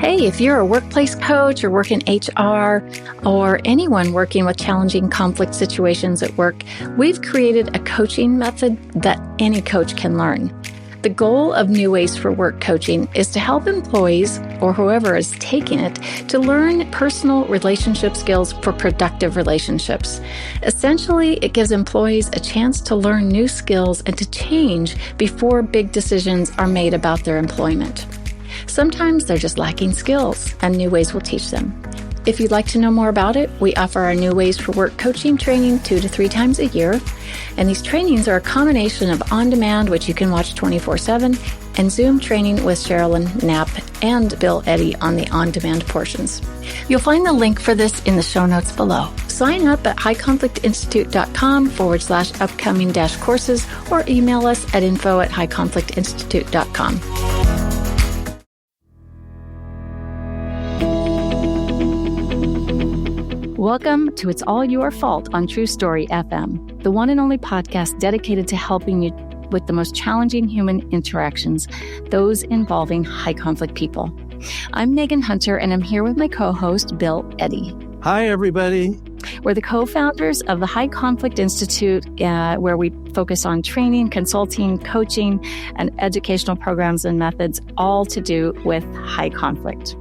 Hey, if you're a workplace coach or work in HR or anyone working with challenging conflict situations at work, we've created a coaching method that any coach can learn. The goal of New Ways for Work coaching is to help employees or whoever is taking it to learn personal relationship skills for productive relationships. Essentially, it gives employees a chance to learn new skills and to change before big decisions are made about their employment. Sometimes they're just lacking skills, and New Ways will teach them. If you'd like to know more about it, we offer our New Ways for Work coaching training 2 to 3 times a year. And these trainings are a combination of on-demand, which you can watch 24/7, and Zoom training with Sherilyn Knapp and Bill Eddy on the on-demand portions. You'll find the link for this in the show notes below. Sign up at highconflictinstitute.com/upcoming-courses or email us at info@highconflictinstitute.com. Welcome to It's All Your Fault on True Story FM, the one and only podcast dedicated to helping you with the most challenging human interactions, those involving high conflict people. I'm Megan Hunter, and I'm here with my co-host, Bill Eddy. Hi, everybody. We're the co-founders of the High Conflict Institute, where we focus on training, consulting, coaching, and educational programs and methods, all to do with high conflict.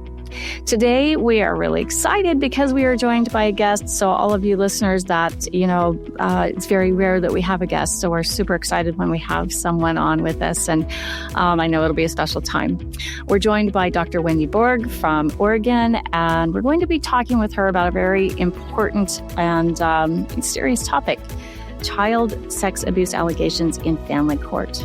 Today, we are really excited because we are joined by a guest. So all of you listeners that, it's very rare that we have a guest. So we're super excited when we have someone on with us. And I know it'll be a special time. We're joined by Dr. Wendy Bourg from Oregon. And we're going to be talking with her about a very important and serious topic: child sex abuse allegations in family court.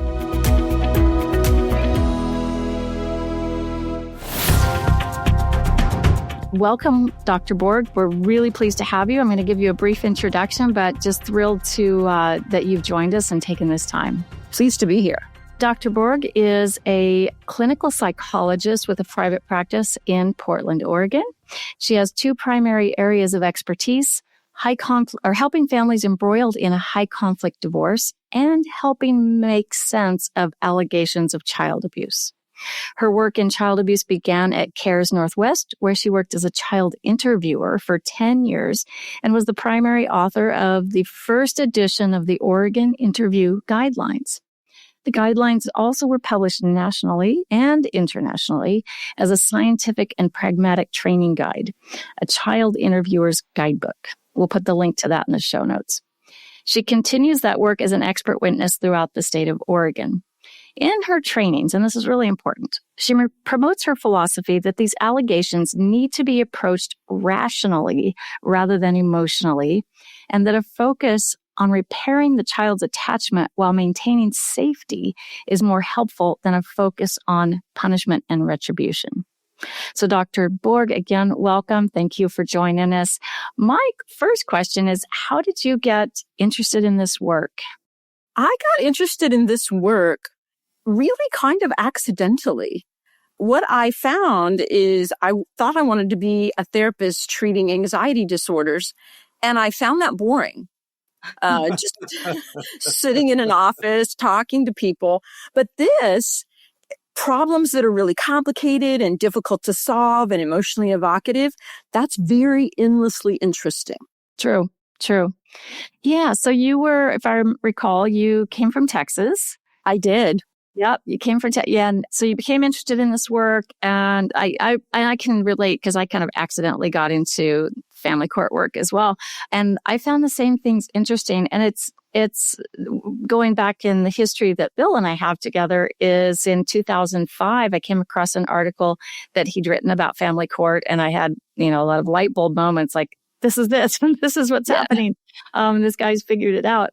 Welcome, Dr. Bourg. We're really pleased to have you. I'm going to give you a brief introduction, but just thrilled to that you've joined us and taken this time. Pleased to be here. Dr. Bourg is a clinical psychologist with a private practice in Portland, Oregon. She has 2 primary areas of expertise: helping families embroiled in a high conflict divorce and helping make sense of allegations of child abuse. Her work in child abuse began at CARES Northwest, where she worked as a child interviewer for 10 years and was the primary author of the first edition of the Oregon Interview Guidelines. The guidelines also were published nationally and internationally as a scientific and pragmatic training guide, a child interviewer's guidebook. We'll put the link to that in the show notes. She continues that work as an expert witness throughout the state of Oregon. In her trainings, and this is really important, she promotes her philosophy that these allegations need to be approached rationally rather than emotionally, and that a focus on repairing the child's attachment while maintaining safety is more helpful than a focus on punishment and retribution. So Dr. Bourg, again, welcome. Thank you for joining us. My first question is, how did you get interested in this work? I got interested in this work really kind of accidentally. What I found is I thought I wanted to be a therapist treating anxiety disorders, and I found that boring. Just sitting in an office, talking to people. But this, problems that are really complicated and difficult to solve and emotionally evocative, that's very endlessly interesting. True. Yeah. So you were, if I recall, you came from Texas. I did. Yep. You came from Texas. Yeah. And so you became interested in this work. And I can relate because I kind of accidentally got into family court work as well. And I found the same things interesting. And it's going back in the history that Bill and I have together is in 2005, I came across an article that he'd written about family court. And I had, a lot of light bulb moments like, this is what's happening. This guy's figured it out,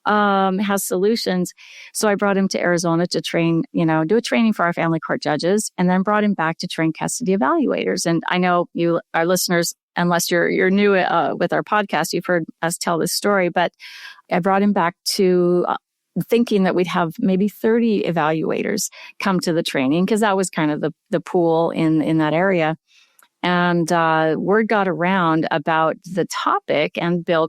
has solutions. So I brought him to Arizona to train, do a training for our family court judges, and then brought him back to train custody evaluators. And I know you, our listeners, unless you're new with our podcast, you've heard us tell this story, but I brought him back to thinking that we'd have maybe 30 evaluators come to the training because that was kind of the pool in that area. And word got around about the topic and Bill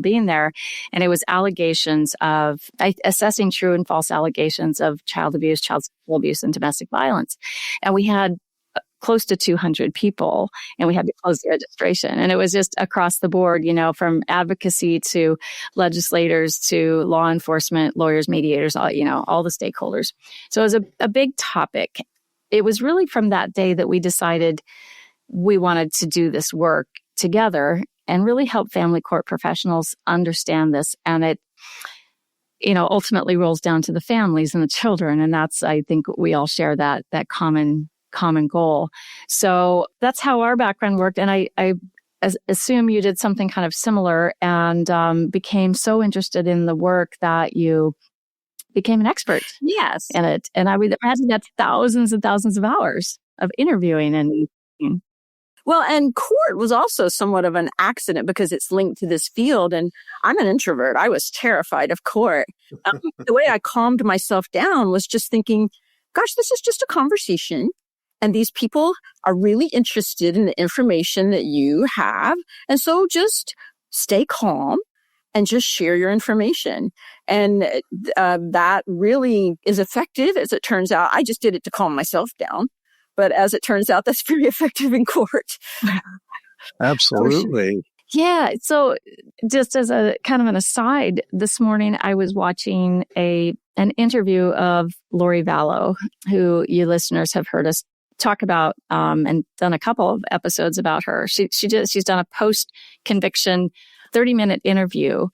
being there. And it was allegations of assessing true and false allegations of child abuse, child sexual abuse, and domestic violence. And we had close to 200 people, and we had to close the registration. And it was just across the board, from advocacy to legislators to law enforcement, lawyers, mediators, all the stakeholders. So it was a big topic. It was really from that day that we decided we wanted to do this work together and really help family court professionals understand this. And it, ultimately rolls down to the families and the children. And that's, I think we all share that common goal. So that's how our background worked. And I assume you did something kind of similar and became so interested in the work that you became an expert Yes. in it. And I would imagine that's thousands and thousands of hours of interviewing and Well, and court was also somewhat of an accident because it's linked to this field. And I'm an introvert. I was terrified of court. The way I calmed myself down was just thinking, gosh, this is just a conversation. And these people are really interested in the information that you have. And so just stay calm and just share your information. And that really is effective, as it turns out. I just did it to calm myself down. But as it turns out, that's very effective in court. Absolutely. Yeah. So just as a kind of an aside, this morning I was watching an interview of Lori Vallow, who you listeners have heard us talk about and done a couple of episodes about her. She's done a post-conviction 30-minute interview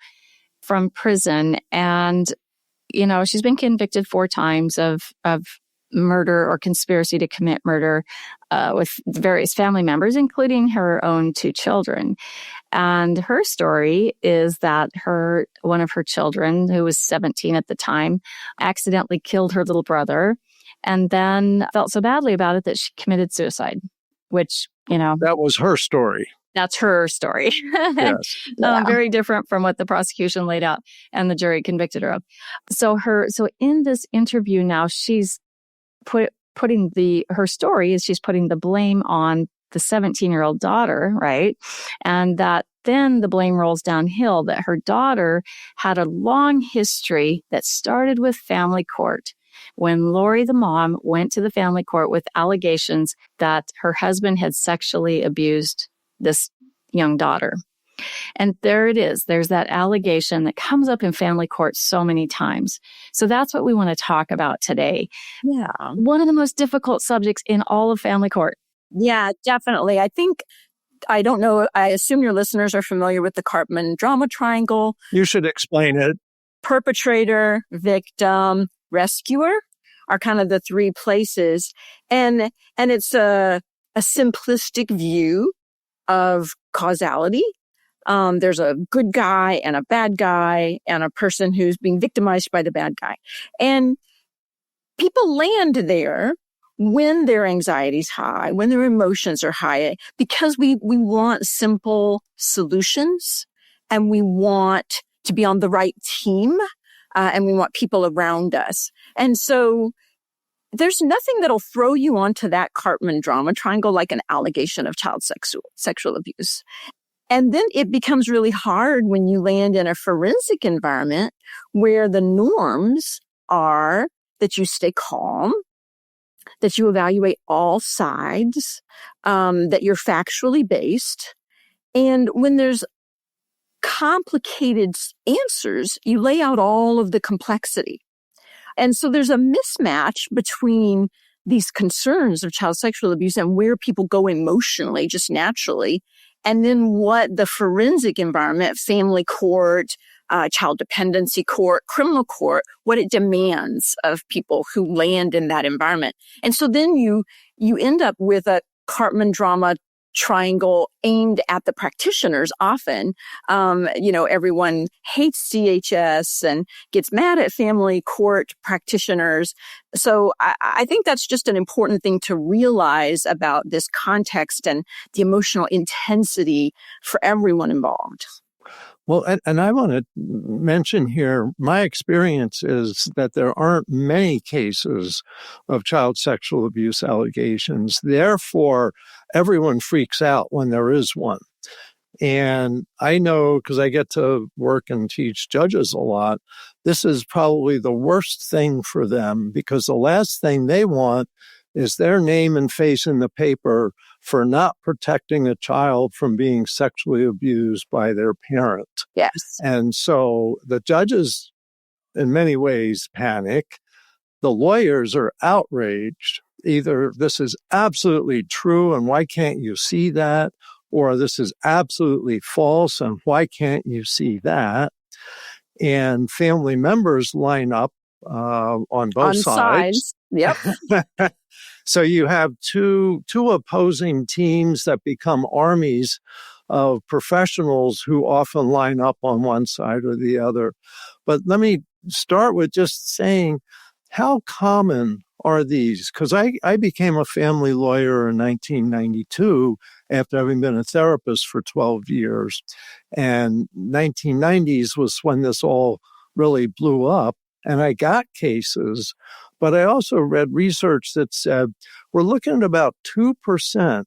from prison. And, she's been convicted 4 times of murder or conspiracy to commit murder with various family members, including her own 2 children. And her story is that one of her children, who was 17 at the time, accidentally killed her little brother and then felt so badly about it that she committed suicide, which, That was her story. That's her story. Yes. Very different from what the prosecution laid out and the jury convicted her of. So in this interview now, she's putting her story is she's putting the blame on the 17-year-old daughter, right? And that then the blame rolls downhill that her daughter had a long history that started with family court when Lori, the mom, went to the family court with allegations that her husband had sexually abused this young daughter. And there it is. There's that allegation that comes up in family court so many times. So that's what we want to talk about today. Yeah. One of the most difficult subjects in all of family court. Yeah, definitely. I don't know, I assume your listeners are familiar with the Karpman drama triangle. You should explain it. Perpetrator, victim, rescuer are kind of the 3 places. And it's a simplistic view of causality. There's a good guy and a bad guy and a person who's being victimized by the bad guy. And people land there when their anxiety's high, when their emotions are high, because we want simple solutions and we want to be on the right team and we want people around us. And so there's nothing that'll throw you onto that Karpman drama triangle like an allegation of child sexual abuse. And then it becomes really hard when you land in a forensic environment where the norms are that you stay calm, that you evaluate all sides, that you're factually based. And when there's complicated answers, you lay out all of the complexity. And so there's a mismatch between these concerns of child sexual abuse and where people go emotionally, just naturally, and then what the forensic environment, family court, child dependency court, criminal court, what it demands of people who land in that environment. And so then you end up with a Karpman drama triangle aimed at the practitioners often. Everyone hates CHS and gets mad at family court practitioners. So I think that's just an important thing to realize about this context and the emotional intensity for everyone involved. Well, and I want to mention here, my experience is that there aren't many cases of child sexual abuse allegations. Therefore, everyone freaks out when there is one. And I know, because I get to work and teach judges a lot, this is probably the worst thing for them because the last thing they want is their name and face in the paper for not protecting a child from being sexually abused by their parent. Yes. And so the judges, in many ways, panic. The lawyers are outraged. Either this is absolutely true and why can't you see that? Or this is absolutely false and why can't you see that? And family members line up on both sides. Yep. So you have two opposing teams that become armies of professionals who often line up on one side or the other. But let me start with just saying, how common are these? Because I became a family lawyer in 1992 after having been a therapist for 12 years. And 1990s was when this all really blew up. And I got cases, but I also read research that said we're looking at about 2%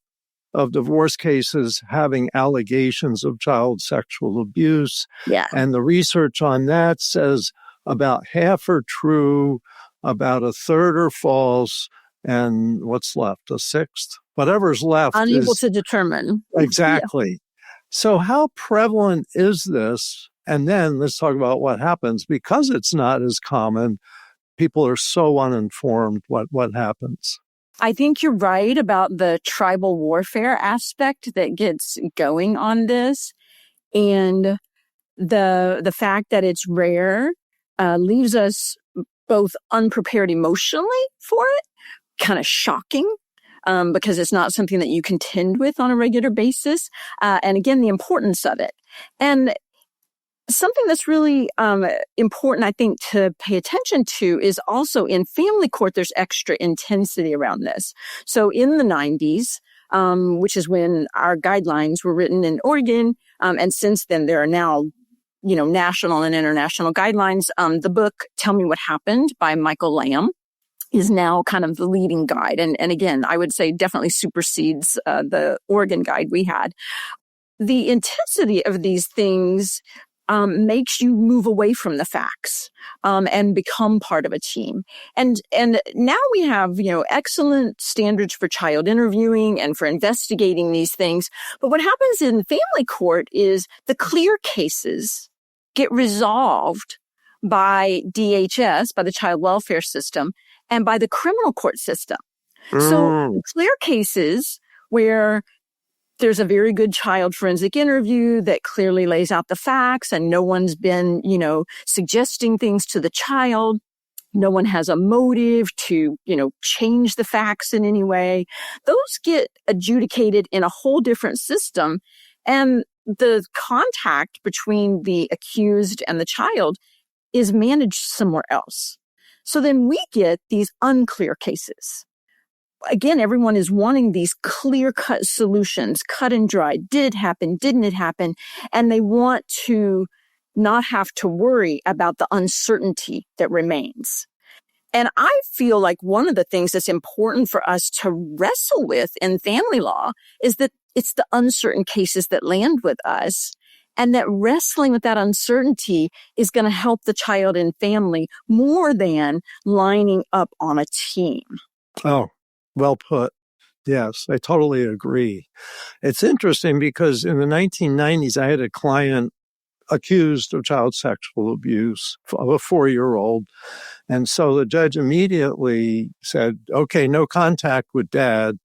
of divorce cases having allegations of child sexual abuse. Yeah. And the research on that says about half are true, about a third are false, and what's left? A sixth? Whatever's left Unable to determine. Exactly. Yeah. So how prevalent is this? And then let's talk about what happens. Because it's not as common, people are so uninformed what happens. I think you're right about the tribal warfare aspect that gets going on this. And the fact that it's rare leaves us both unprepared emotionally for it, kind of shocking, because it's not something that you contend with on a regular basis. And again, the importance of it. And something that's really important, I think, to pay attention to is also in family court, there's extra intensity around this. So in the 90s, which is when our guidelines were written in Oregon, and since then there are now national and international guidelines. The book, Tell Me What Happened by Michael Lamb, is now kind of the leading guide. And again, I would say definitely supersedes the Oregon guide we had. The intensity of these things makes you move away from the facts and become part of a team. And now we have, excellent standards for child interviewing and for investigating these things. But what happens in family court is the clear cases get resolved by DHS, by the child welfare system, and by the criminal court system. So clear cases where there's a very good child forensic interview that clearly lays out the facts and no one's been, suggesting things to the child. No one has a motive to, change the facts in any way. Those get adjudicated in a whole different system. And the contact between the accused and the child is managed somewhere else. So then we get these unclear cases. Again, everyone is wanting these clear-cut solutions, cut and dry. Did it happen? Didn't it happen? And they want to not have to worry about the uncertainty that remains. And I feel like one of the things that's important for us to wrestle with in family law is that it's the uncertain cases that land with us, and that wrestling with that uncertainty is going to help the child and family more than lining up on a team. Oh, well put. Yes, I totally agree. It's interesting because in the 1990s, I had a client accused of child sexual abuse of a 4-year-old. And so the judge immediately said, okay, no contact with dad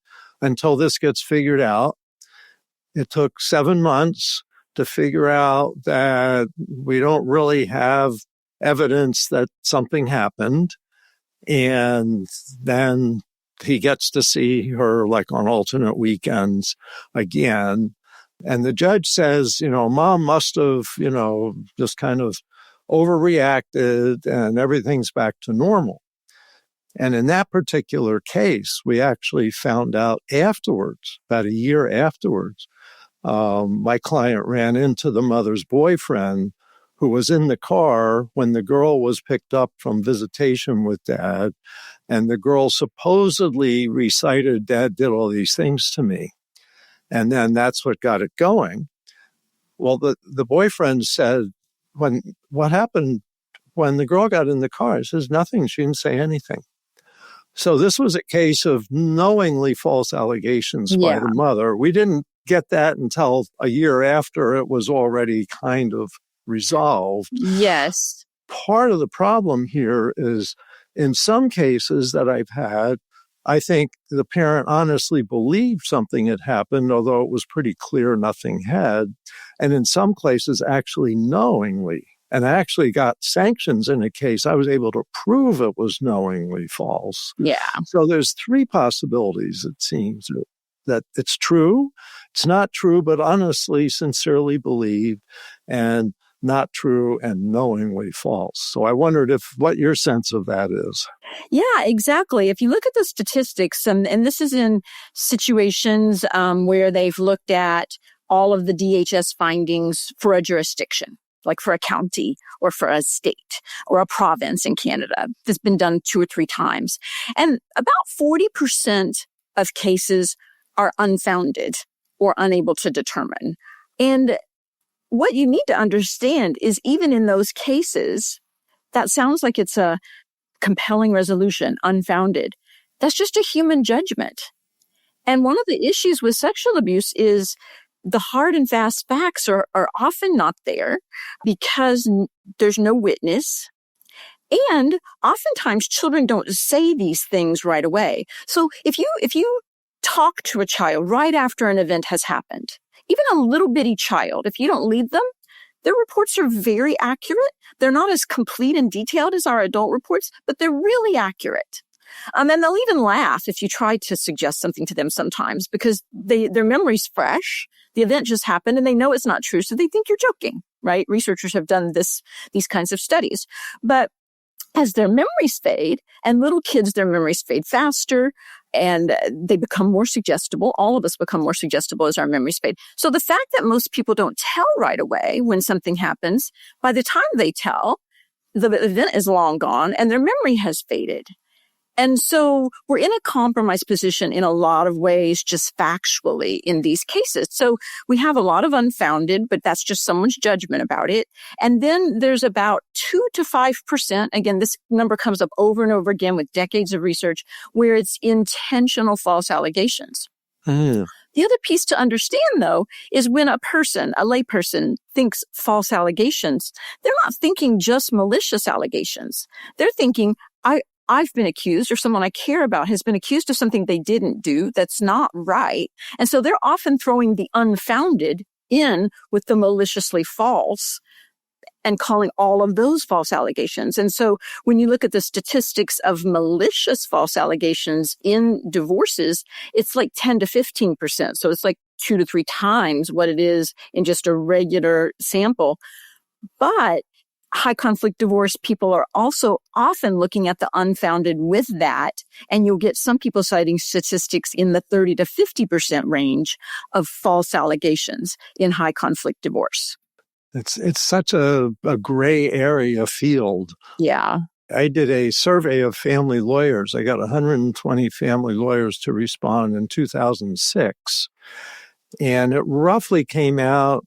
until this gets figured out. It took 7 months to figure out that we don't really have evidence that something happened. And then he gets to see her like on alternate weekends again. And the judge says, mom must have, just kind of overreacted and everything's back to normal. And in that particular case, we actually found out afterwards, about a year afterwards, my client ran into the mother's boyfriend who was in the car when the girl was picked up from visitation with dad. And the girl supposedly recited, dad did all these things to me. And then that's what got it going. Well, the boyfriend said, what happened when the girl got in the car? He says, nothing. She didn't say anything. So this was a case of knowingly false allegations by Yeah. the mother. We didn't get that until a year after it was already kind of resolved. Yes. Part of the problem here is in some cases that I've had, I think the parent honestly believed something had happened, although it was pretty clear nothing had. And in some cases, actually knowingly. And I actually got sanctions in a case. I was able to prove it was knowingly false. Yeah. So there's three possibilities, it seems, that it's true, it's not true, but honestly, sincerely believed, and not true and knowingly false. So I wondered what your sense of that is. Yeah, exactly. If you look at the statistics, and this is in situations where they've looked at all of the DHS findings for a jurisdiction, like for a county or for a state or a province in Canada. That's been done 2 or 3 times. And about 40% of cases are unfounded or unable to determine. And what you need to understand is even in those cases, that sounds like it's a compelling resolution, unfounded. That's just a human judgment. And one of the issues with sexual abuse is the hard and fast facts are often not there because there's no witness. And oftentimes children don't say these things right away. So if you talk to a child right after an event has happened, even a little bitty child, if you don't lead them, their reports are very accurate. They're not as complete and detailed as our adult reports, but they're really accurate. And they'll even laugh if you try to suggest something to them sometimes because their memory's fresh. The event just happened and they know it's not true, so they think you're joking, right? Researchers have done these kinds of studies. But as their memories fade, and little kids, their memories fade faster, and they become more suggestible. All of us become more suggestible as our memories fade. So the fact that most people don't tell right away when something happens, by the time they tell, the event is long gone and their memory has faded. And so we're in a compromised position in a lot of ways, just factually in these cases. So we have a lot of unfounded, but that's just someone's judgment about it. And then there's about 2 to 5%. Again, this number comes up over and over again with decades of research where it's intentional false allegations. The other piece to understand, though, is when a layperson thinks false allegations, they're not thinking just malicious allegations. They're thinking, I've been accused, or someone I care about has been accused of something they didn't do that's not right. And so they're often throwing the unfounded in with the maliciously false and calling all of those false allegations. And so when you look at the statistics of malicious false allegations in divorces, it's like 10 to 15%. So it's like 2 to 3 times what it is in just a regular sample. But high conflict divorce people are also often looking at the unfounded with that. And you'll get some people citing statistics in the 30 to 50% range of false allegations in high conflict divorce. It's such a gray area field. Yeah. I did a survey of family lawyers. I got 120 family lawyers to respond in 2006. And it roughly came out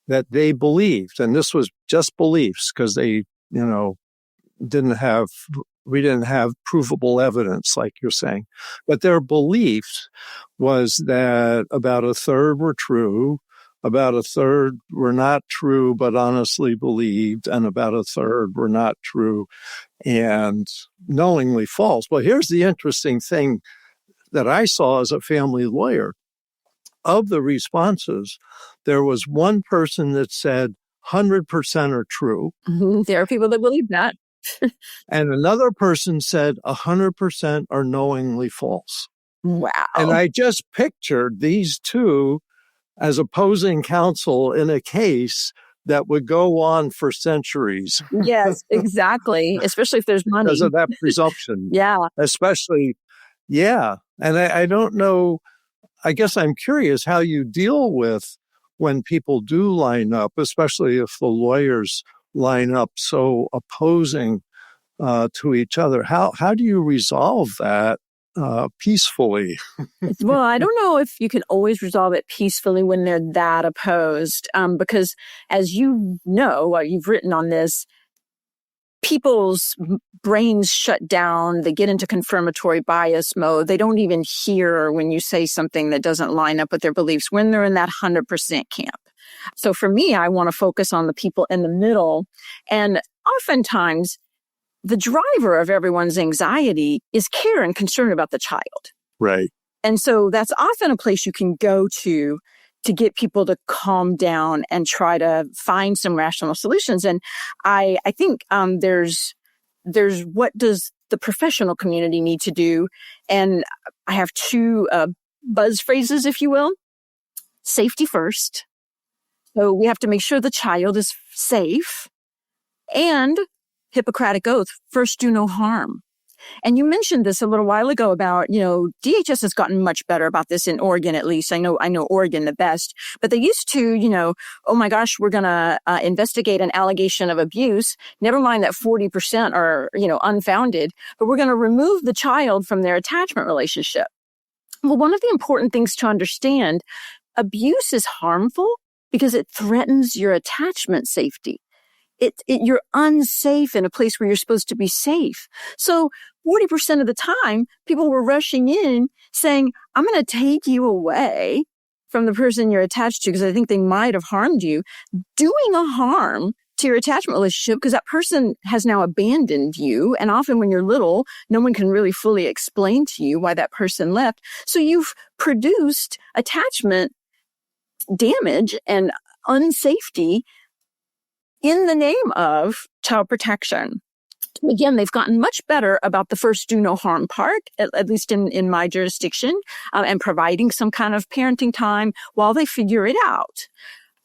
that they believed, and this was just beliefs because they, we didn't have provable evidence like you're saying, but their beliefs was that about a third were true, about a third were not true, but honestly believed, and about a third were not true and knowingly false. Well, here's the interesting thing that I saw as a family lawyer. Of the responses, there was one person that said 100% are true. Mm-hmm. There are people that believe that. And another person said 100% are knowingly false. Wow. And I just pictured these two as opposing counsel in a case that would go on for centuries. Yes, exactly. Especially if there's money. Because of that presumption. Yeah. Especially, yeah. And I don't know. I guess I'm curious how you deal with when people do line up, especially if the lawyers line up so opposing to each other. How do you resolve that peacefully? Well, I don't know if you can always resolve it peacefully when they're that opposed, because as you know, you've written on this, people's brains shut down. They get into confirmatory bias mode. They don't even hear when you say something that doesn't line up with their beliefs when they're in that 100% camp. So for me, I want to focus on the people in the middle. And oftentimes, the driver of everyone's anxiety is care and concern about the child. Right. And so that's often a place you can go to get people to calm down and try to find some rational solutions. And I think there's what does the professional community need to do? And I have two buzz phrases, if you will. Safety first. So we have to make sure the child is safe. And Hippocratic oath, first do no harm. And you mentioned this a little while ago about, DHS has gotten much better about this in Oregon, at least. I know Oregon the best, but they used to, oh my gosh, we're going to investigate an allegation of abuse. Never mind that 40% are, unfounded, but we're going to remove the child from their attachment relationship. Well, one of the important things to understand, abuse is harmful because it threatens your attachment safety. You're unsafe in a place where you're supposed to be safe. So 40% of the time, people were rushing in saying, I'm going to take you away from the person you're attached to because I think they might have harmed you, doing a harm to your attachment relationship because that person has now abandoned you. And often when you're little, no one can really fully explain to you why that person left. So you've produced attachment damage and unsafety in the name of child protection. Again, they've gotten much better about the first do no harm part, at least in my jurisdiction, and providing some kind of parenting time while they figure it out.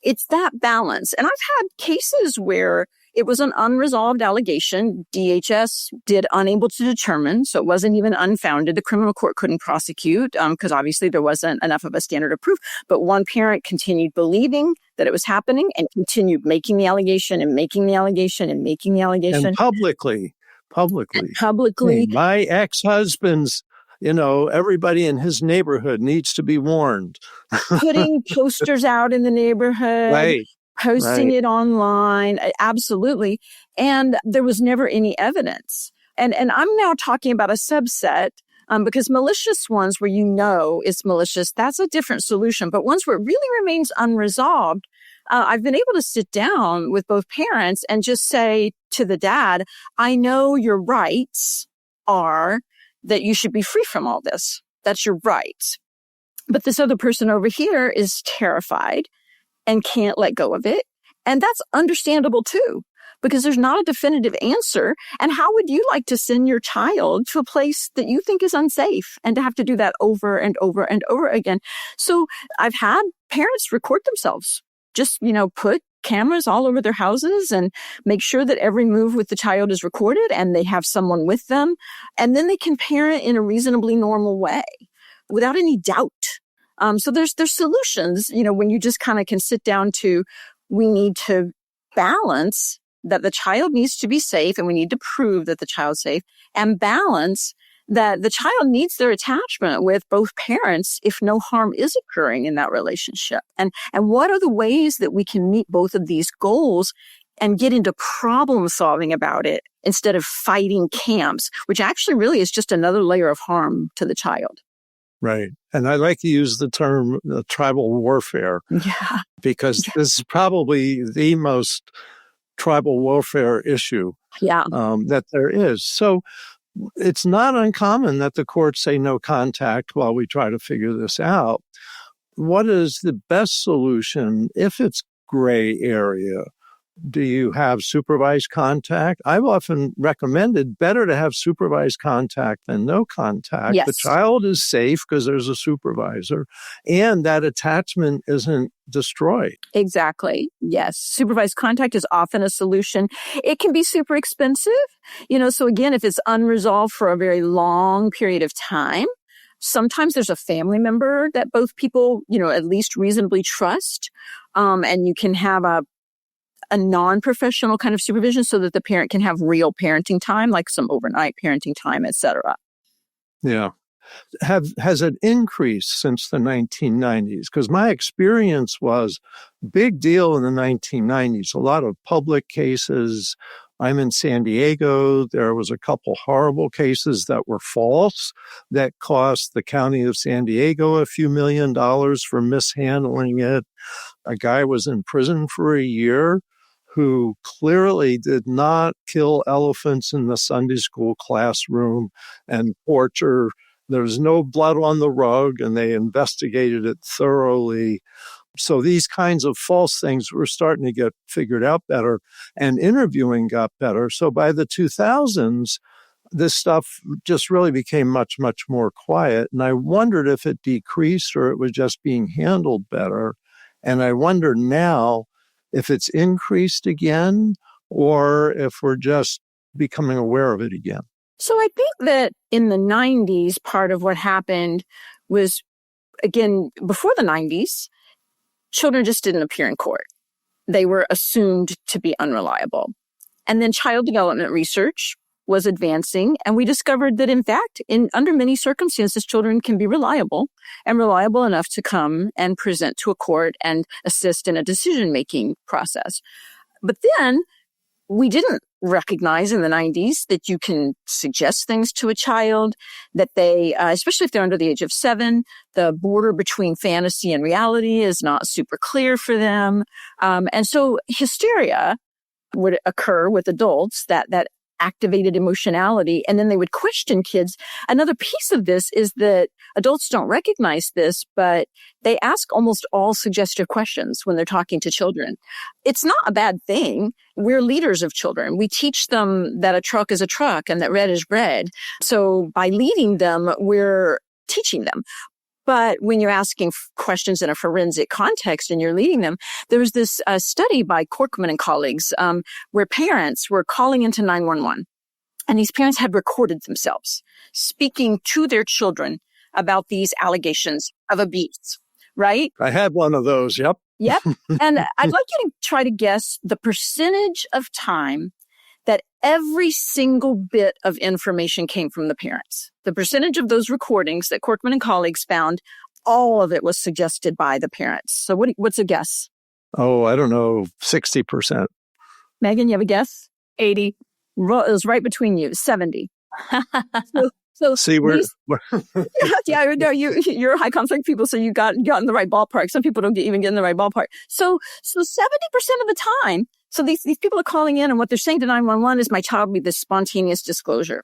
It's that balance. And I've had cases where it was an unresolved allegation. DHS did unable to determine, so it wasn't even unfounded. The criminal court couldn't prosecute because obviously there wasn't enough of a standard of proof. But one parent continued believing that it was happening and continued making the allegation and making the allegation and making the allegation. And publicly. Publicly. My ex-husband's, everybody in his neighborhood needs to be warned. Putting posters out in the neighborhood. Right. Posting it online. Absolutely. And there was never any evidence. And I'm now talking about a subset because malicious ones where it's malicious, that's a different solution. But ones where it really remains unresolved, I've been able to sit down with both parents and just say to the dad, I know your rights are that you should be free from all this. That's your rights. But this other person over here is terrified and can't let go of it. And that's understandable too, because there's not a definitive answer. And how would you like to send your child to a place that you think is unsafe and to have to do that over and over and over again? So I've had parents record themselves, just, put cameras all over their houses and make sure that every move with the child is recorded and they have someone with them. And then they can parent in a reasonably normal way without any doubt. So there's solutions, when you just kind of can sit down to, we need to balance that the child needs to be safe and we need to prove that the child's safe, and balance that the child needs their attachment with both parents if no harm is occurring in that relationship. And what are the ways that we can meet both of these goals and get into problem solving about it instead of fighting camps, which actually really is just another layer of harm to the child. Right. And I like to use the term tribal warfare. Yeah. Because this is probably the most tribal warfare issue that there is. So it's not uncommon that the courts say no contact while we try to figure this out. What is the best solution if it's gray area? Do you have supervised contact? I've often recommended better to have supervised contact than no contact. Yes. The child is safe because there's a supervisor and that attachment isn't destroyed. Exactly. Yes. Supervised contact is often a solution. It can be super expensive. So again, if it's unresolved for a very long period of time, sometimes there's a family member that both people, at least reasonably trust. And you can have a non-professional kind of supervision so that the parent can have real parenting time, like some overnight parenting time, et cetera. Yeah. Has it increased since the 1990s? Because my experience was big deal in the 1990s. A lot of public cases, I'm in San Diego. There was a couple horrible cases that were false that cost the county of San Diego a few $1 million for mishandling it. A guy was in prison for a year who clearly did not kill elephants in the Sunday school classroom and torture. There was no blood on the rug, and they investigated it thoroughly. So these kinds of false things were starting to get figured out better, and interviewing got better. So by the 2000s, this stuff just really became much, much more quiet. And I wondered if it decreased or it was just being handled better. And I wonder now if it's increased again or if we're just becoming aware of it again. So I think that in the 90s, part of what happened was, again, before the 90s, children just didn't appear in court. They were assumed to be unreliable. And then child development research was advancing, and we discovered that, in fact, under many circumstances, children can be reliable and reliable enough to come and present to a court and assist in a decision-making process. But then we didn't recognize in the 90s that you can suggest things to a child, that they, especially if they're under the age of 7, the border between fantasy and reality is not super clear for them. And so hysteria would occur with adults that activated emotionality, and then they would question kids. Another piece of this is that adults don't recognize this, but they ask almost all suggestive questions when they're talking to children. It's not a bad thing. We're leaders of children. We teach them that a truck is a truck and that red is red. So by leading them, we're teaching them. But when you're asking questions in a forensic context and you're leading them, there was this study by Karpman and colleagues where parents were calling into 911. And these parents had recorded themselves speaking to their children about these allegations of abuse, right? I had one of those, yep. Yep. And I'd like you to try to guess the percentage of time that every single bit of information came from the parents. The percentage of those recordings that Karpman and colleagues found, all of it was suggested by the parents. So what's a guess? Oh, I don't know, 60%. Megan, you have a guess? 80. It was right between you, 70. So see, we're no, you're high conflict people, so you got in the right ballpark. Some people don't even get in the right ballpark. So 70% of the time, so these people are calling in, and what they're saying to 911 is, my child made this spontaneous disclosure.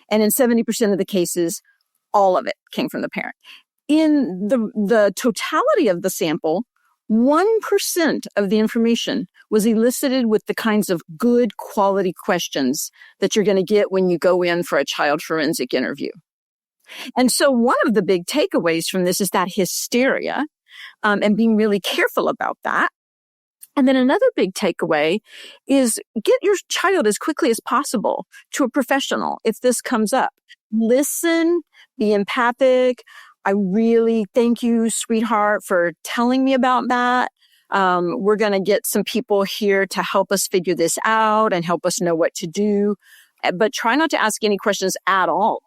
And in 70% of the cases, all of it came from the parent. In the totality of the sample, 1% of the information was elicited with the kinds of good quality questions that you're going to get when you go in for a child forensic interview. And so one of the big takeaways from this is that hysteria, and being really careful about that. And then another big takeaway is get your child as quickly as possible to a professional if this comes up. Listen, be empathic. I really thank you, sweetheart, for telling me about that. We're going to get some people here to help us figure this out and help us know what to do. But try not to ask any questions at all.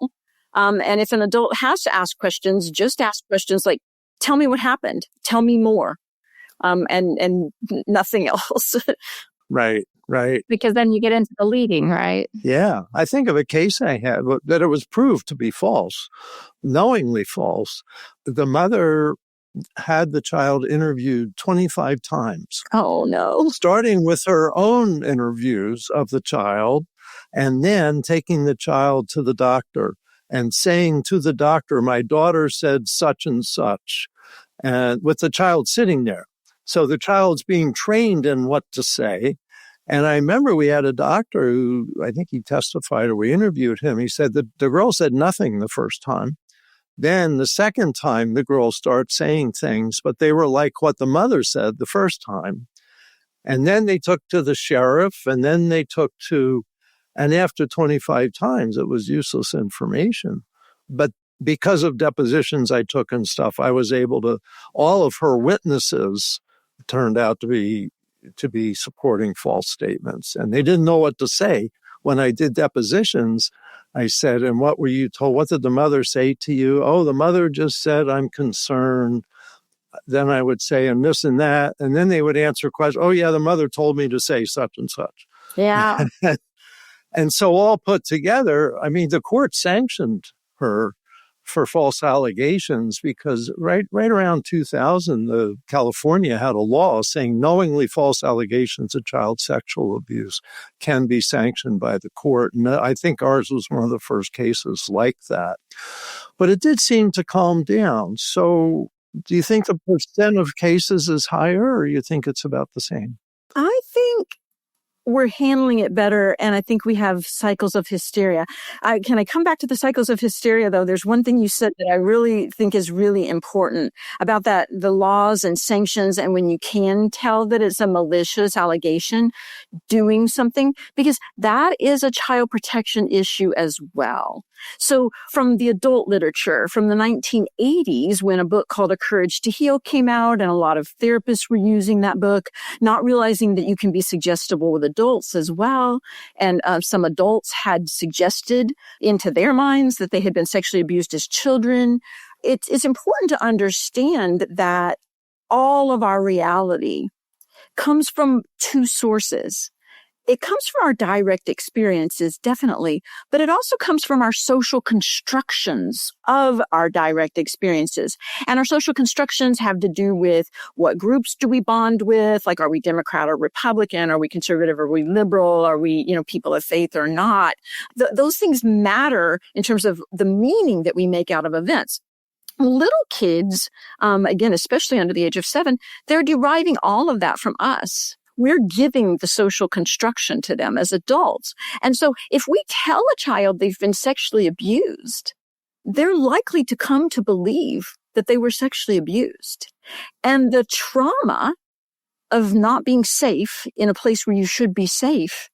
And if an adult has to ask questions, just ask questions like, tell me what happened. Tell me more. And nothing else. Right. Because then you get into the leading, right? Yeah. I think of a case I had that it was proved to be false, knowingly false. The mother had the child interviewed 25 times. Oh, no. Starting with her own interviews of the child, and then taking the child to the doctor and saying to the doctor, my daughter said such and such, and with the child sitting there. So the child's being trained in what to say. And I remember we had a doctor who, I think he testified or we interviewed him. He said that the girl said nothing the first time. Then the second time, the girl starts saying things, but they were like what the mother said the first time. And then they took to the sheriff, and then they took to, and after 25 times, it was useless information. But because of depositions I took and stuff, I was able to, all of her witnesses turned out to be supporting false statements. And they didn't know what to say. When I did depositions, I said, and what were you told? What did the mother say to you? Oh, the mother just said, I'm concerned. Then I would say, and this and that. And then they would answer questions. Oh, yeah, the mother told me to say such and such. Yeah. And so all put together, I mean, the court sanctioned her for false allegations because right around 2000, California had a law saying knowingly false allegations of child sexual abuse can be sanctioned by the court. And I think ours was one of the first cases like that. But it did seem to calm down. So do you think the percent of cases is higher, or you think it's about the same? I think we're handling it better, and I think we have cycles of hysteria. Can I come back to the cycles of hysteria, though? There's one thing you said that I really think is really important about that, the laws and sanctions, and when you can tell that it's a malicious allegation doing something, because that is a child protection issue as well. So from the adult literature, from the 1980s, when a book called A Courage to Heal came out, and a lot of therapists were using that book, not realizing that you can be suggestible with adults as well. And some adults had suggested into their minds that they had been sexually abused as children. It's important to understand that all of our reality comes from two sources. It comes from our direct experiences, definitely, but it also comes from our social constructions of our direct experiences. And our social constructions have to do with what groups do we bond with? Like, are we Democrat or Republican? Are we conservative? Are we liberal? Are we, people of faith or not? Those things matter in terms of the meaning that we make out of events. Little kids, again, especially under the age of 7, they're deriving all of that from us. We're giving the social construction to them as adults. And so if we tell a child they've been sexually abused, they're likely to come to believe that they were sexually abused. And the trauma of not being safe in a place where you should be safe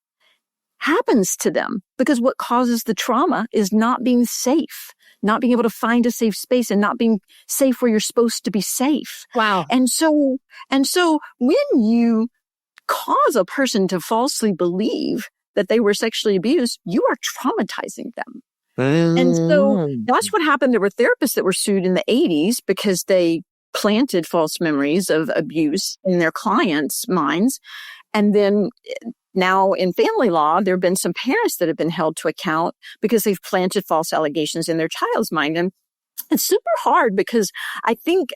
happens to them, because what causes the trauma is not being safe, not being able to find a safe space, and not being safe where you're supposed to be safe. Wow. And so when you cause a person to falsely believe that they were sexually abused, you are traumatizing them. And so that's what happened. There were therapists that were sued in the 80s because they planted false memories of abuse in their clients' minds. And then now in family law, there have been some parents that have been held to account because they've planted false allegations in their child's mind. And it's super hard because I think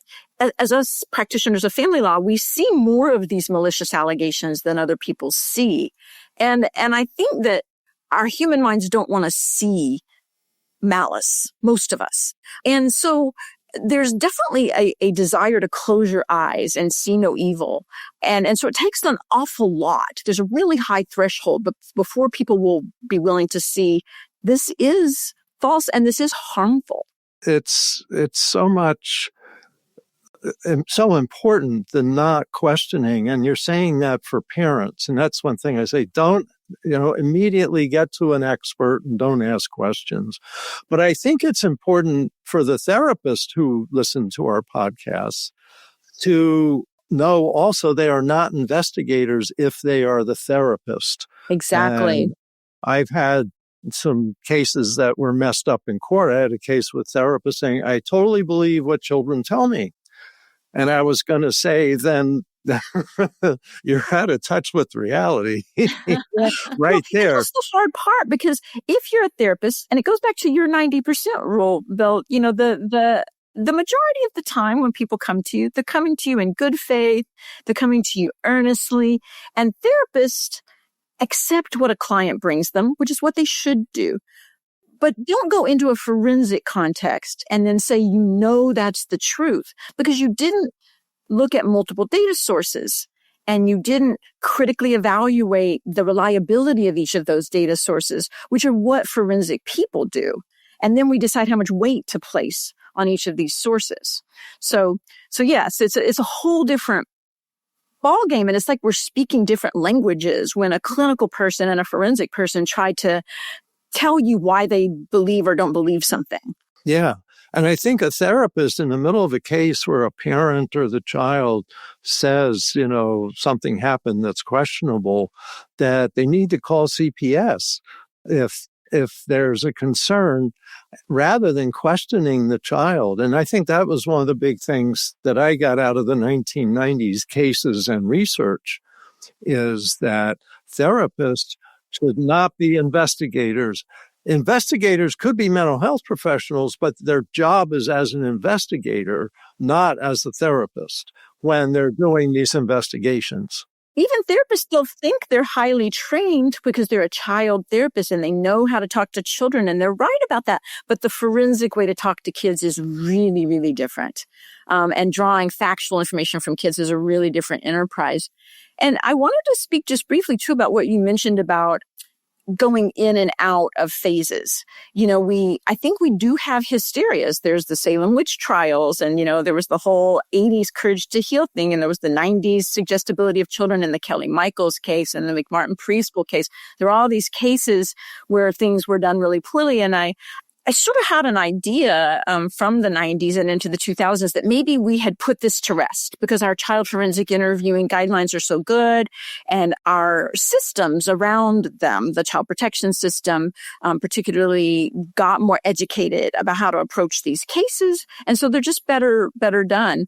as us practitioners of family law, we see more of these malicious allegations than other people see. And I think that our human minds don't want to see malice, most of us. And so there's definitely a desire to close your eyes and see no evil. And so it takes an awful lot. There's a really high threshold before people will be willing to see this is false and this is harmful. It's so much, so important than not questioning. And you're saying that for parents. And that's one thing I say, don't, immediately get to an expert and don't ask questions. But I think it's important for the therapists who listen to our podcasts to know also they are not investigators if they are the therapist. Exactly. And I've had some cases that were messed up in court. I had a case with therapists saying, I totally believe what children tell me. And I was going to say, then you're out of touch with reality. Right there. That's the hard part, because if you're a therapist, and it goes back to your 90% rule, Bill, the majority of the time when people come to you, they're coming to you in good faith, they're coming to you earnestly, and therapists accept what a client brings them, which is what they should do. But don't go into a forensic context and then say, that's the truth, because you didn't look at multiple data sources and you didn't critically evaluate the reliability of each of those data sources, which are what forensic people do. And then we decide how much weight to place on each of these sources. So yes, it's a whole different ball game. And it's like we're speaking different languages when a clinical person and a forensic person try to tell you why they believe or don't believe something. Yeah. And I think a therapist in the middle of a case where a parent or the child says, something happened that's questionable, that they need to call CPS if there's a concern, rather than questioning the child. And I think that was one of the big things that I got out of the 1990s cases and research, is that therapists should not be investigators. Investigators could be mental health professionals, but their job is as an investigator, not as a therapist when they're doing these investigations. Even therapists still think they're highly trained because they're a child therapist and they know how to talk to children, and they're right about that. But the forensic way to talk to kids is really, really different. And drawing factual information from kids is a really different enterprise. And I wanted to speak just briefly, too, about what you mentioned about going in and out of phases. I think we do have hysterias. There's the Salem witch trials, and, there was the whole 80s Courage to Heal thing, and there was the 90s suggestibility of children in the Kelly Michaels case and the McMartin preschool case. There are all these cases where things were done really poorly, and I sort of had an idea from the 90s and into the 2000s that maybe we had put this to rest because our child forensic interviewing guidelines are so good and our systems around them, the child protection system, particularly got more educated about how to approach these cases. And so they're just better done.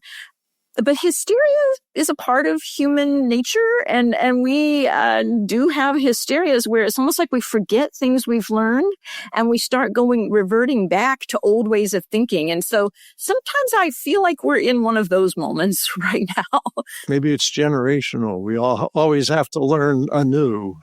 But hysteria is a part of human nature, and we do have hysterias where it's almost like we forget things we've learned and we start reverting back to old ways of thinking. And so sometimes I feel like we're in one of those moments right now. Maybe it's generational. We all always have to learn anew.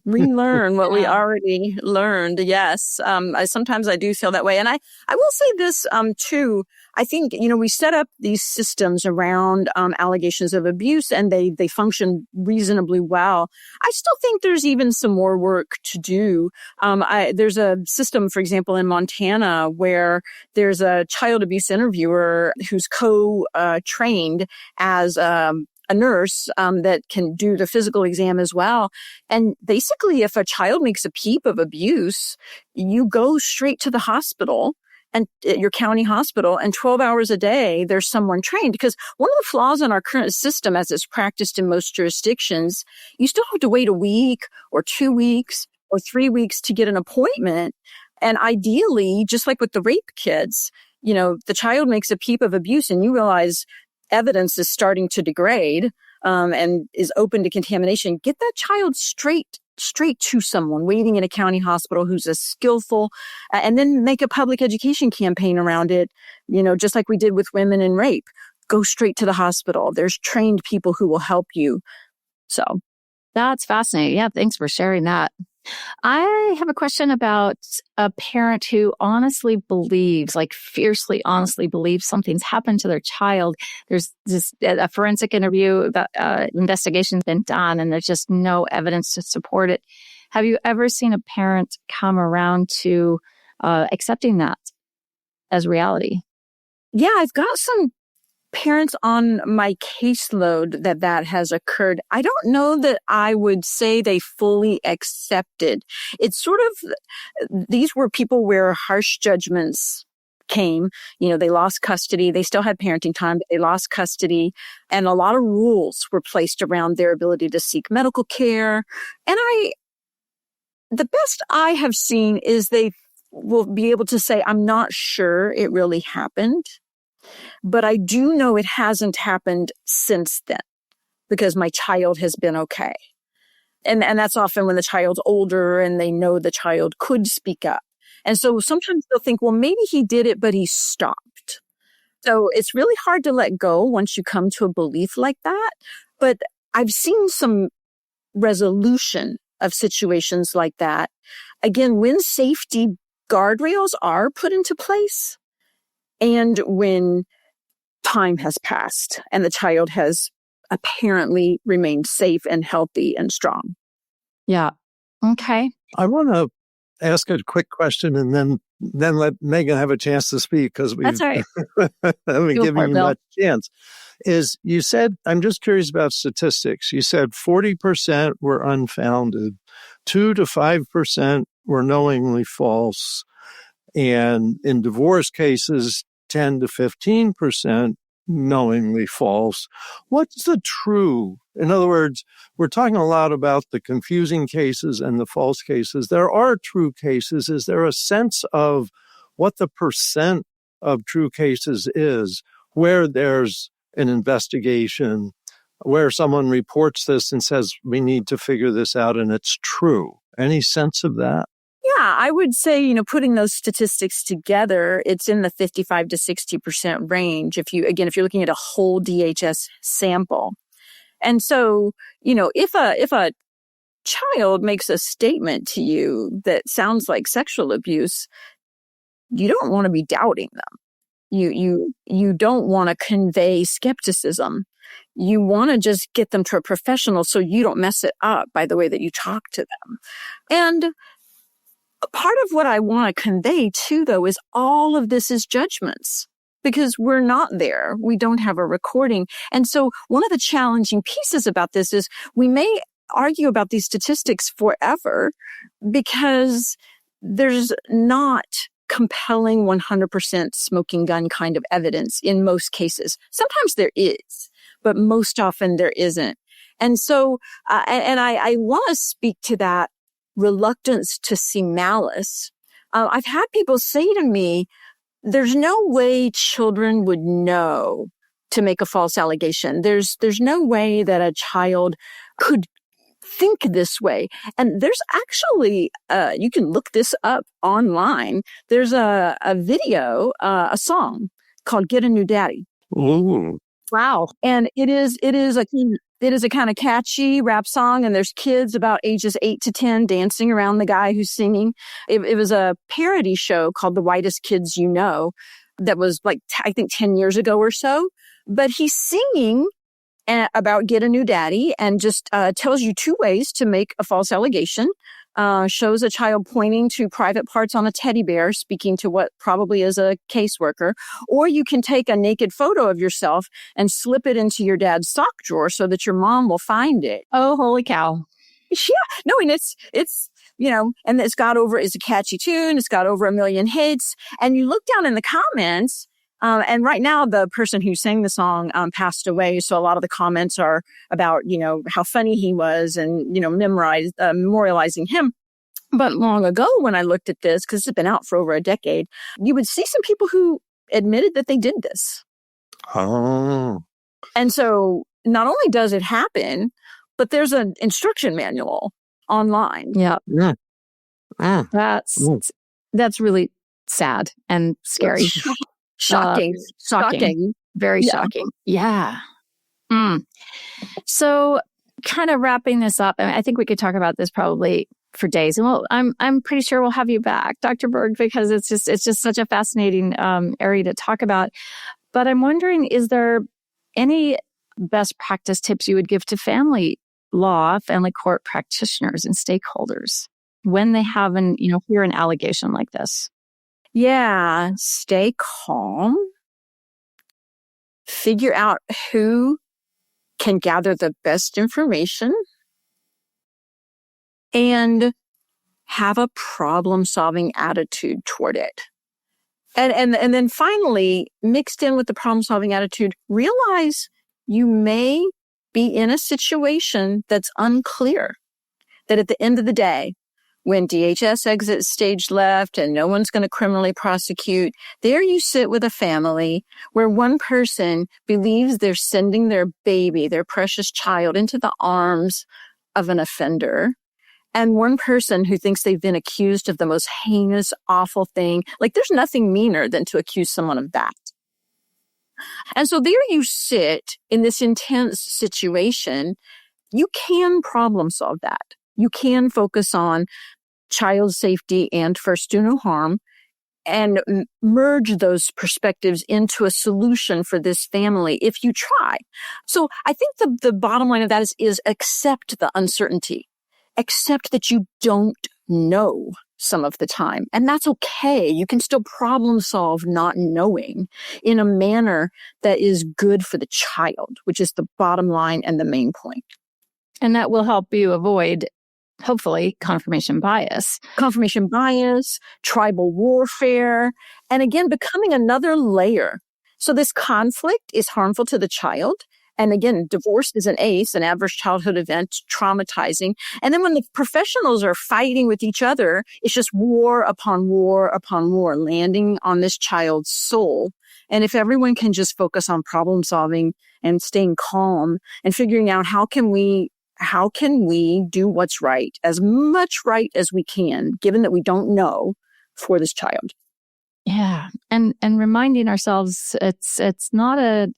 Relearn what we already learned. Yes. Sometimes I do feel that way. And I will say this, too. I think, we set up these systems around allegations of abuse and they function reasonably well. I still think there's even some more work to do. There's a system, for example, in Montana where there's a child abuse interviewer who's co-trained as a nurse that can do the physical exam as well. And basically, if a child makes a peep of abuse, you go straight to the hospital and your county hospital, and 12 hours a day, there's someone trained. Because one of the flaws in our current system, as it's practiced in most jurisdictions, you still have to wait a week or 2 weeks or 3 weeks to get an appointment. And ideally, just like with the rape kids, the child makes a peep of abuse and you realize evidence is starting to degrade and is open to contamination. Get that child straight to someone waiting in a county hospital who's a skillful, and then make a public education campaign around it, just like we did with women in rape. Go straight to the hospital. There's trained people who will help you. So that's fascinating. Yeah, thanks for sharing that. I have a question about a parent who honestly believes, like fiercely honestly believes something's happened to their child. There's a forensic interview, investigation's been done, and there's just no evidence to support it. Have you ever seen a parent come around to accepting that as reality? Yeah, I've got some parents on my caseload that has occurred. I don't know that I would say they fully accepted. It's sort of, these were people where harsh judgments came. They lost custody. They still had parenting time, but they lost custody. And a lot of rules were placed around their ability to seek medical care. And the best I have seen is they will be able to say, I'm not sure it really happened. But I do know it hasn't happened since then because my child has been okay. And that's often when the child's older and they know the child could speak up. And so sometimes they'll think, well, maybe he did it, but he stopped. So it's really hard to let go once you come to a belief like that. But I've seen some resolution of situations like that. Again, when safety guardrails are put into place, and when time has passed and the child has apparently remained safe and healthy and strong. Yeah. Okay. I want to ask a quick question and then let Megan have a chance to speak because That's all right. haven't given you much chance. You said, I'm just curious about statistics. You said 40% were unfounded, 2 to 5% were knowingly false, and in divorce cases, 10 to 15% knowingly false. What's the true? In other words, we're talking a lot about the confusing cases and the false cases. There are true cases. Is there a sense of what the percent of true cases is where there's an investigation, where someone reports this and says, we need to figure this out and it's true? Any sense of that? Yeah, I would say, putting those statistics together, it's in the 55 to 60% range. If you're looking at a whole DHS sample. And so, if a child makes a statement to you that sounds like sexual abuse, you don't want to be doubting them. You don't want to convey skepticism. You want to just get them to a professional so you don't mess it up by the way that you talk to them. And part of what I want to convey too, though, is all of this is judgments because we're not there. We don't have a recording. And so one of the challenging pieces about this is we may argue about these statistics forever because there's not compelling 100% smoking gun kind of evidence in most cases. Sometimes there is, but most often there isn't. And so, I want to speak to that reluctance to see malice. I've had people say to me, there's no way children would know to make a false allegation. There's no way that a child could think this way. And there's actually, you can look this up online. There's a video, a song called Get a New Daddy. Ooh. Wow. And it is a kind of catchy rap song, and there's kids about ages 8 to 10 dancing around the guy who's singing. It was a parody show called The Whitest Kids You Know that was like, I think 10 years ago or so. But he's singing about get a new daddy and just tells you two ways to make a false allegation. Shows a child pointing to private parts on a teddy bear, speaking to what probably is a caseworker. Or you can take a naked photo of yourself and slip it into your dad's sock drawer so that your mom will find it. Oh, holy cow. Yeah. No, and it's, and it's a catchy tune. It's got over 1 million hits. And you look down in the comments, and right now the person who sang the song, passed away. So a lot of the comments are about, how funny he was and, memorializing him. But long ago when I looked at this, because it's been out for over a decade, you would see some people who admitted that they did this. Oh. And so not only does it happen, but there's an instruction manual online. Yeah. Yeah. That's really sad and scary. Shocking. Very shocking. Yeah. So kind of wrapping this up, and I think we could talk about this probably for days. And I'm pretty sure we'll have you back, Dr. Bourg, because it's just such a fascinating area to talk about. But I'm wondering, is there any best practice tips you would give to family court practitioners and stakeholders when they have hear an allegation like this? Yeah, stay calm. Figure out who can gather the best information and have a problem-solving attitude toward it. And then finally, mixed in with the problem-solving attitude, realize you may be in a situation that's unclear, that at the end of the day, when DHS exits stage left and no one's going to criminally prosecute, there you sit with a family where one person believes they're sending their baby, their precious child, into the arms of an offender, and one person who thinks they've been accused of the most heinous, awful thing. Like, there's nothing meaner than to accuse someone of that. And so there you sit in this intense situation. You can problem solve that. You can focus on child safety and first do no harm and merge those perspectives into a solution for this family if you try. So I think the bottom line of that is accept the uncertainty. Accept that you don't know some of the time. And that's okay. You can still problem solve not knowing in a manner that is good for the child, which is the bottom line and the main point. And that will help you avoid, hopefully, confirmation bias, tribal warfare, and again, becoming another layer. So this conflict is harmful to the child. And again, divorce is an ACE, an adverse childhood event, traumatizing. And then when the professionals are fighting with each other, it's just war upon war upon war, landing on this child's soul. And if everyone can just focus on problem solving and staying calm and figuring out how can we how can we do what's right, as much right as we can, given that we don't know, for this child? Yeah. And reminding ourselves it's not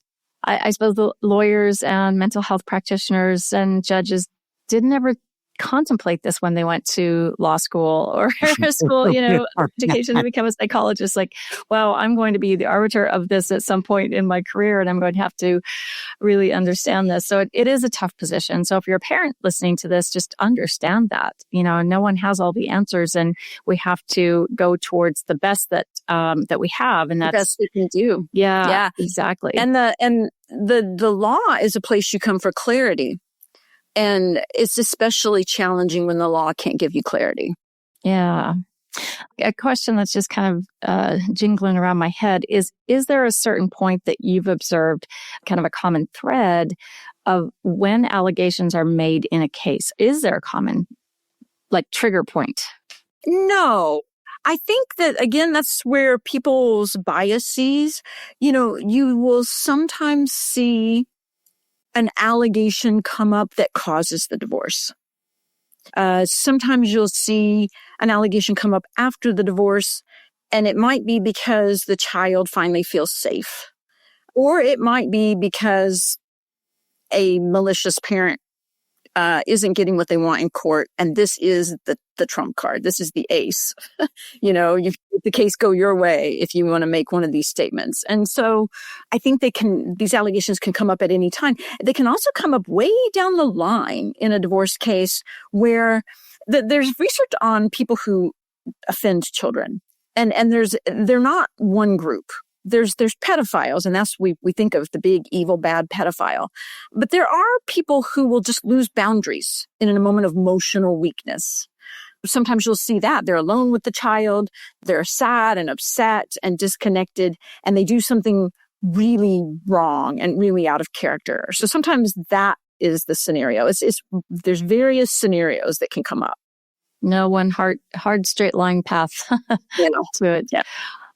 I suppose the lawyers and mental health practitioners and judges didn't ever contemplate this when they went to law school or school, education to become a psychologist. Like, well, I'm going to be the arbiter of this at some point in my career, and I'm going to have to really understand this. So it is a tough position. So if you're a parent listening to this, just understand that, no one has all the answers, and we have to go towards the best that we have. And that's the best we can do. Yeah, exactly. And the law is a place you come for clarity. And it's especially challenging when the law can't give you clarity. Yeah. A question that's just kind of jingling around my head is there a certain point that you've observed kind of a common thread of when allegations are made in a case? Is there a common, trigger point? No. I think that, again, that's where people's biases, you will sometimes see an allegation come up that causes the divorce. Sometimes you'll see an allegation come up after the divorce, and it might be because the child finally feels safe. Or it might be because a malicious parent isn't getting what they want in court, and this is the trump card. This is the ace. You the case go your way if you want to make one of these statements. And so I think these allegations can come up at any time. They can also come up way down the line in a divorce case where there's research on people who offend children, and they're not one group. There's pedophiles, and that's we think of the big, evil, bad pedophile. But there are people who will just lose boundaries in a moment of emotional weakness. Sometimes you'll see that. They're alone with the child. They're sad and upset and disconnected, and they do something really wrong and really out of character. So sometimes that is the scenario. There's various scenarios that can come up. No one hard straight line path to it. Yeah.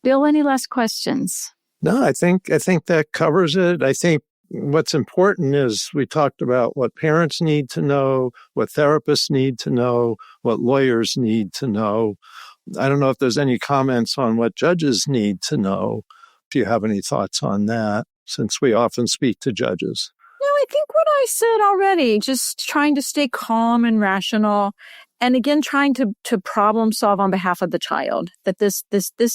Bill, any last questions? No, I think that covers it. I think what's important is we talked about what parents need to know, what therapists need to know, what lawyers need to know. I don't know if there's any comments on what judges need to know. If you have any thoughts on that, since we often speak to judges. No, I think what I said already, just trying to stay calm and rational. And again, trying to problem solve on behalf of the child, that this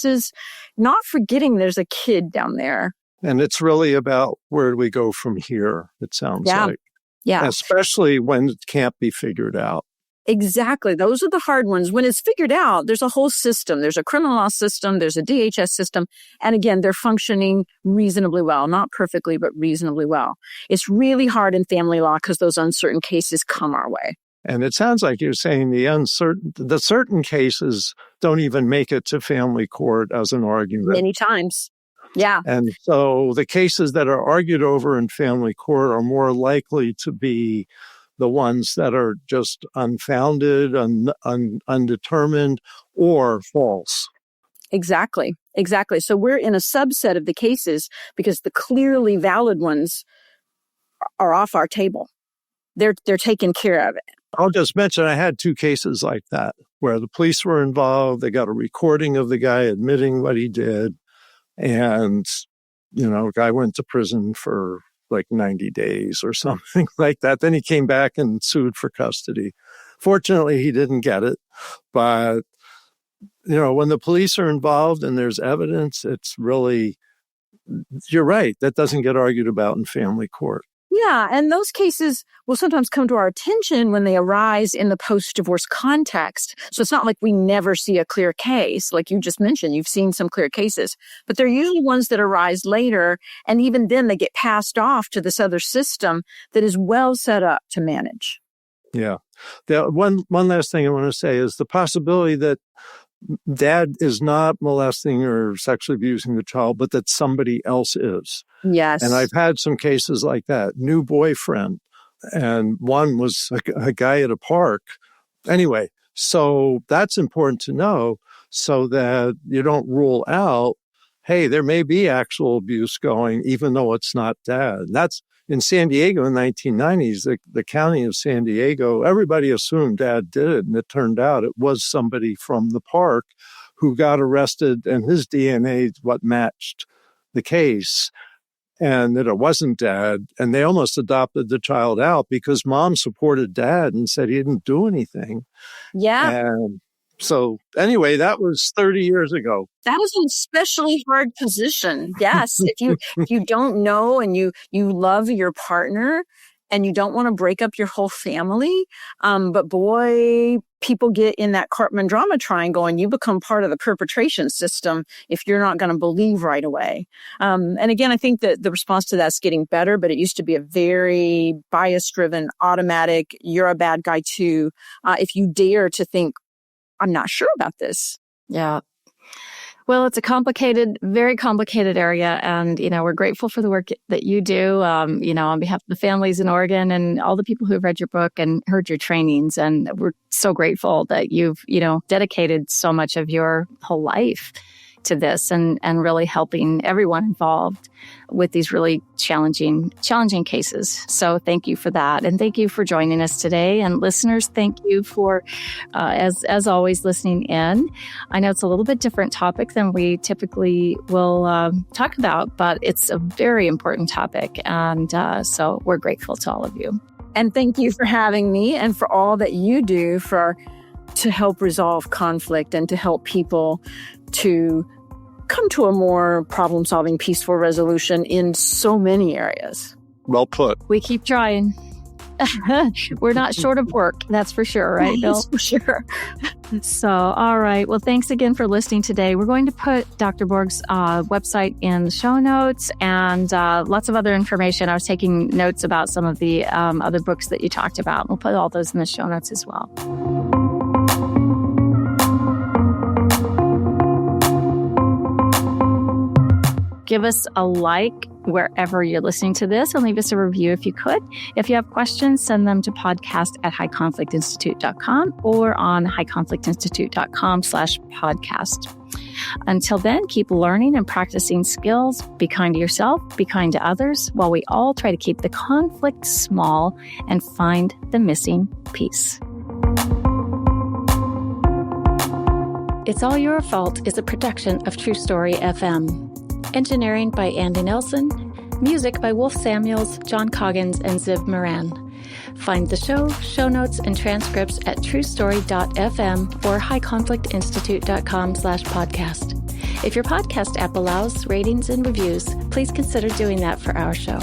is not forgetting there's a kid down there. And it's really about where do we go from here, it sounds like. Yeah. Especially when it can't be figured out. Exactly. Those are the hard ones. When it's figured out, there's a whole system. There's a criminal law system. There's a DHS system. And again, they're functioning reasonably well, not perfectly, but reasonably well. It's really hard in family law because those uncertain cases come our way. And it sounds like you're saying the certain cases don't even make it to family court as an argument. Many times. Yeah. And so the cases that are argued over in family court are more likely to be the ones that are just unfounded, undetermined, or false. Exactly. So we're in a subset of the cases because the clearly valid ones are off our table. They're taken care of. I'll just mention I had 2 cases like that where the police were involved. They got a recording of the guy admitting what he did. And, the guy went to prison for 90 days or something like that. Then he came back and sued for custody. Fortunately, he didn't get it. But, when the police are involved and there's evidence, it's really, you're right, that doesn't get argued about in family court. Yeah, and those cases will sometimes come to our attention when they arise in the post-divorce context. So it's not like we never see a clear case. Like you just mentioned, you've seen some clear cases, but they're usually ones that arise later. And even then they get passed off to this other system that is well set up to manage. Yeah. One last thing I want to say is the possibility that dad is not molesting or sexually abusing the child, but that somebody else is. Yes. And I've had some cases like that. New boyfriend. And one was a guy at a park. Anyway, so that's important to know so that you don't rule out hey, there may be actual abuse going, even though it's not dad. That's in San Diego in the 1990s, the county of San Diego, everybody assumed dad did it. And it turned out it was somebody from the park who got arrested, and his DNA is what matched the case, and that it wasn't dad. And they almost adopted the child out because mom supported dad and said he didn't do anything. Yeah. And so anyway, that was 30 years ago. That is an especially hard position. Yes. if you don't know and you love your partner and you don't want to break up your whole family, but boy, people get in that Karpman drama triangle and you become part of the perpetration system if you're not going to believe right away. And again, I think that the response to that's getting better, but it used to be a very bias-driven, automatic, you're a bad guy too. If you dare to think, I'm not sure about this. Yeah. Well, it's a very complicated area. And, we're grateful for the work that you do, on behalf of the families in Oregon and all the people who have read your book and heard your trainings. And we're so grateful that you've, dedicated so much of your whole life to this and really helping everyone involved with these really challenging cases. So thank you for that. And thank you for joining us today. And listeners, thank you for, as always, listening in. I know it's a little bit different topic than we typically will talk about, but it's a very important topic. And so we're grateful to all of you. And thank you for having me and for all that you do to help resolve conflict and to help people to come to a more problem-solving, peaceful resolution in so many areas. Well put. We keep trying. We're not short of work, that's for sure, right, Bill? For sure. So, all right. Well, thanks again for listening today. We're going to put Dr. Bourg's website in the show notes and lots of other information. I was taking notes about some of the other books that you talked about. We'll put all those in the show notes as well. Give us a like wherever you're listening to this and leave us a review if you could. If you have questions, send them to podcast@highconflictinstitute.com or on highconflictinstitute.com/podcast. Until then, keep learning and practicing skills. Be kind to yourself, be kind to others, while we all try to keep the conflict small and find the missing piece. It's All Your Fault is a production of True Story FM. Engineering by Andy Nelson. Music by Wolf Samuels, John Coggins, and Ziv Moran. Find the show notes, and transcripts at truestory.fm or highconflictinstitute.com/podcast. If your podcast app allows ratings and reviews, please consider doing that for our show.